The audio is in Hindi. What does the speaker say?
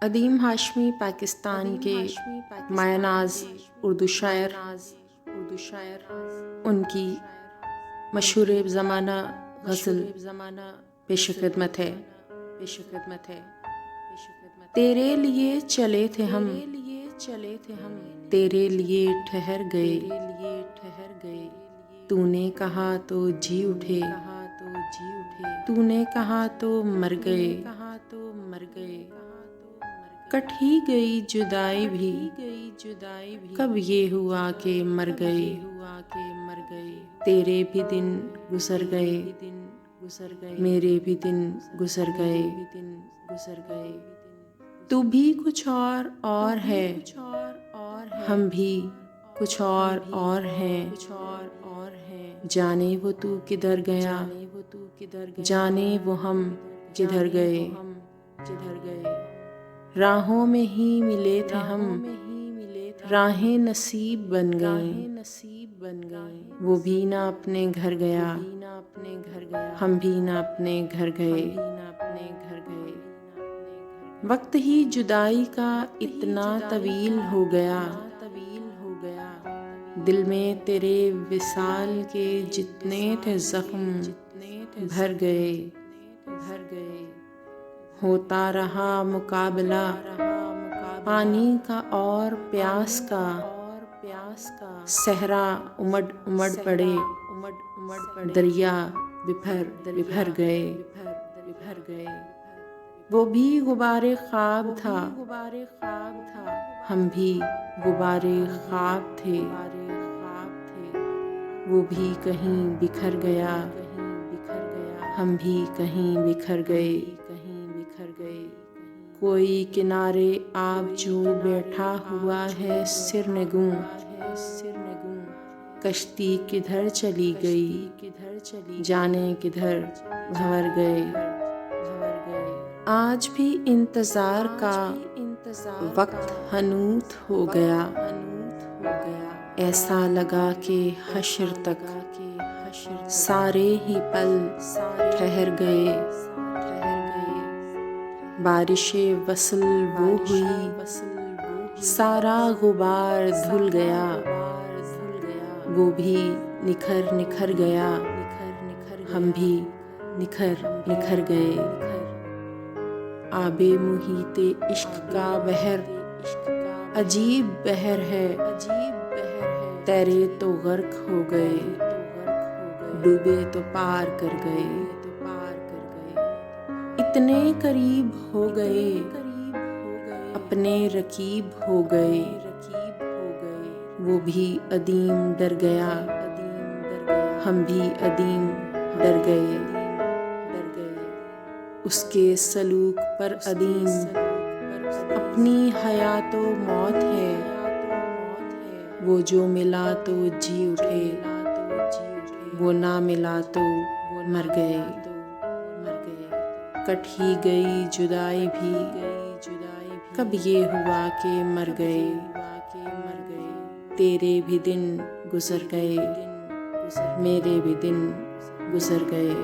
अदीम हाशमी पाकिस्तान के मायनाज उर्दू शायर, उनकी मशहूर ज़माना गज़ल पेश खिदमत है। तेरे लिए चले थे हम, तेरे लिए ठहर गए, तूने कहा तो जी उठे, तूने कहा तो मर गए। कट ही गई जुदाई भी, कब ये हुआ कि मर गए। तेरे भी दिन गुजर गए, मेरे भी दिन गुजर गए। तू भी कुछ और है, हम भी कुछ और हैं। जाने वो तू किधर गया, जाने वो हम किधर गए। राहों में ही मिले थे हम, राहें नसीब बन गईं। वो भी ना अपने घर गया, हम भी ना अपने घर गए। वक्त ही जुदाई का इतना तवील हो गया, दिल में तेरे विसाल के जितने थे जख्म भर गए। होता रहा मुकाबला पानी का और प्यास का, सहरा उमड़ उमड़ पड़े, दरिया बिफर गए। वो भी गुबारे ख्वाब था, हम भी गुबारे ख्वाब थे। वो भी कहीं बिखर गया, हम भी कहीं बिखर गए। कोई किनारे आब जो बैठा हुआ है सिरनगूं, कश्ती किधर चली गई, जाने किधर भंवर गए। आज भी इंतजार का वक्त हनूत हो गया, ऐसा लगा कि हश्र तक सारे ही पल ठहर गए। बारिशे वसल वो हुई, सारा गुबार धुल गया। वो भी निखर गया, हम भी निखर गए। आबे मुहीते इश्क का बहर अजीब बहर है, तैरे तो गर्क हो गए, डूबे तो पार कर गए। इतने करीब हो गए, अपने रकीब हो गए। वो भी अदीम डर गया, हम भी अदीम डर गए। उसके सलूक पर अदीम अपनी हयातो मौत है। वो जो मिला तो जी उठे, वो ना मिला तो मर गए। कट ही गई जुदाई भी, कब ये हुआ कि मर गए। तेरे भी दिन गुजर गए, मेरे भी दिन गुजर गए।